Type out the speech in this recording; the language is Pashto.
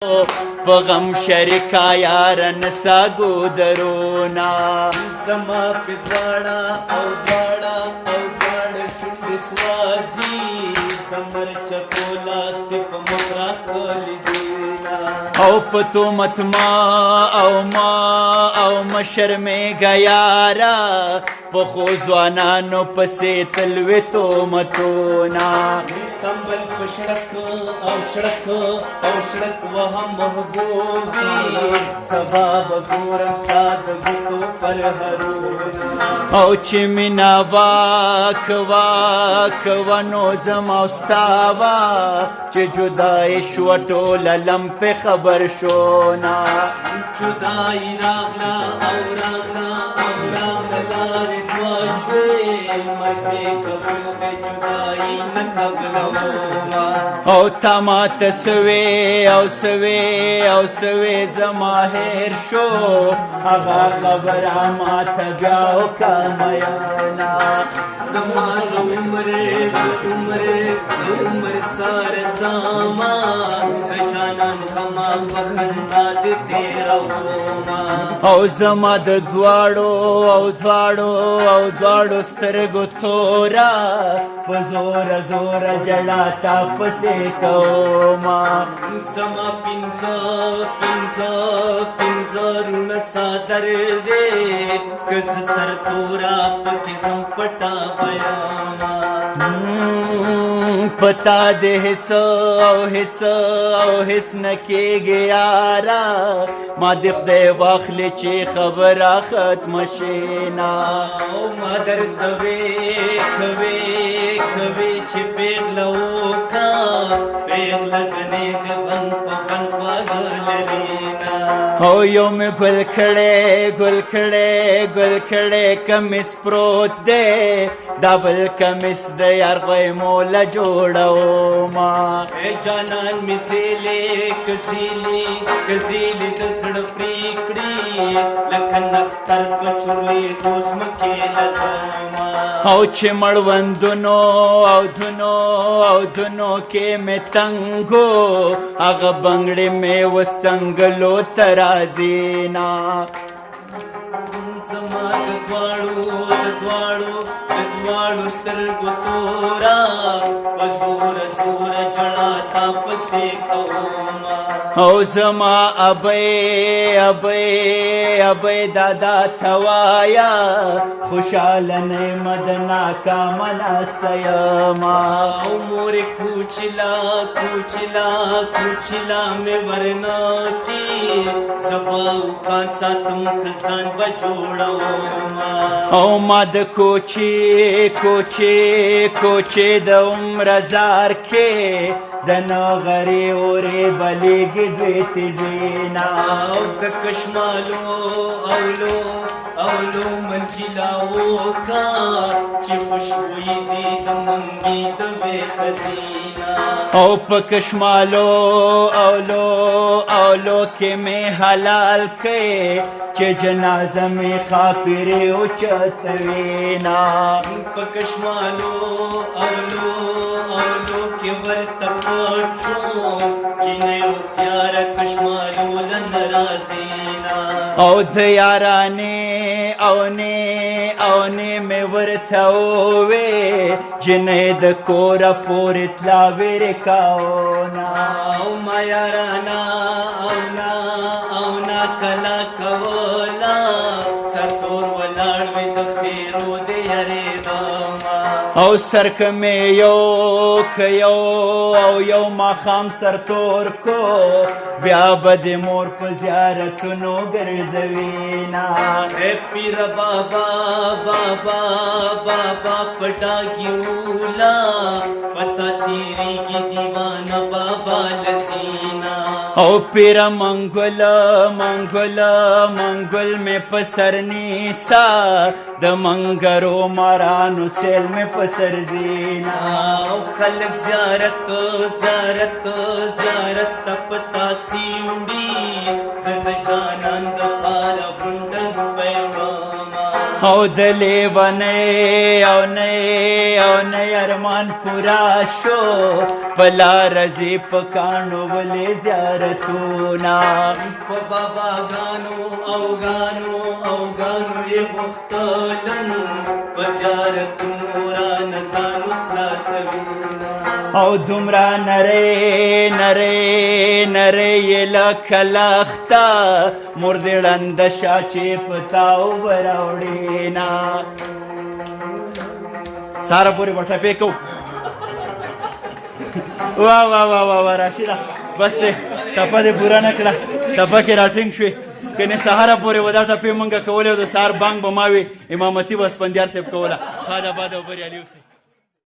په غم شریکا یار نساګو درونا زما په دواړه او دواړه او دواړه شونډې سوځي کمر چکولا چې په مخ راخلیدینا او په تومت ما او مشرمېږه یاره پخو ځوانانو پسې تلوې تومتونه کمبل په شړک او شړک او شړک وهم محبوبي سبا به ګورم ستا د ګوتو پر هرونه او چې مینه واکوه نو زما او ستا وه چې جدای شوه ټوله لمپې خبر شونه جدایي راغله او راغله او راغله لارې دوه شوې مرګ مې قبول دی جدایي نه قبلومه او تا ماته سوې زما هېر شو هغه خبره ماته بیا وکړه میینه زما د عمر ساره زما د جانان غما په خندا دې تېرومه او زما د دواړو سترګو توره په زوره ژړا تا پسې کومه زما پنځه رونه څادر دی که زه سر توره پکې زم پټه بیاما پتا دې حس نه کېږي یاره ما دې خدای واخلې چې خبره ختمه شي نه او ما درته کوي چې پیغله وکړه پیغله ګنې د بند په بند خواږه لرينا او یو مې ګل کړی کمیس پروت دی دا بل کمیس د یار غیموله جوړومه ای جانان مې کسیلې د زړه پرېکړې لکه نختر په چورلې دوست مکې لزومه او چې مړوندونو او دونو کې مې تنګو هغه بنګړې مې وسنګلو ته راځي نه زما د دواړو سترګو توره په زوره ژړا تا پسې کومه او زما ابۍ دادا ته وایه خوشحاله نه مدناکامه ناسته یمه او مورې کوچلا مې ورناټي زبا خان ساتم که ځان به جوړومه او ما د کوچې د عمر زار کې د نغرې اورې بلیږي دوی تیزینا او د کشمالو اولو منجلا وکا چې خوشبوئی دی د منګي د وې خزینا او په کشمالو اولو کې مې حلال کړې چې جنازه مې خاپرې اوچتوینا په کشمالو اولو کې ورته پټ شو چې نه هوښیاره کشمالو له ناراضینا او د یارانې اونې مې ورته ووې جنې د کوره پورې تلا ویرې کاونه او ما یارانا اونا کلا کولا سرتور ولاړ وې د خیرو دې یارېدما او سرک مې یو ماښام سرتور کو بیا به د مور په زیارتونو ګرځوینا اے پیر بابا پټاکیولا پتا تیریږي دیوانه بابا لسینا او پیر منګل مې په سر نیسا د منګرو مارانو سیل مې په سر زینا او خلک زیارت پتا سیوړي زد جانان د پاره غونډه پیړما او د لیونۍ او نه ارمان پورا شو پلا رزي په کاڼو ولې زیارتونه په باباګانو او ګانو یې غوښتلم په زیارتونو رانه ځان خلاصوینه او دومره نری یې لکه لښته مور دې ړنده شه چې په تا اوبه راوړېنه سهاره پورې به ټپې کوو واه واه واه واه راشده بس دی ټپه دې پوره نه کړه ټپه کې راټینګ شوې کنې سهاره پورې به دا ټپې مونږ کولې او د سهار بانګ به ما وي امامتي به اسفندیار صاحب کوله ښاده باده او بریالي اوسئ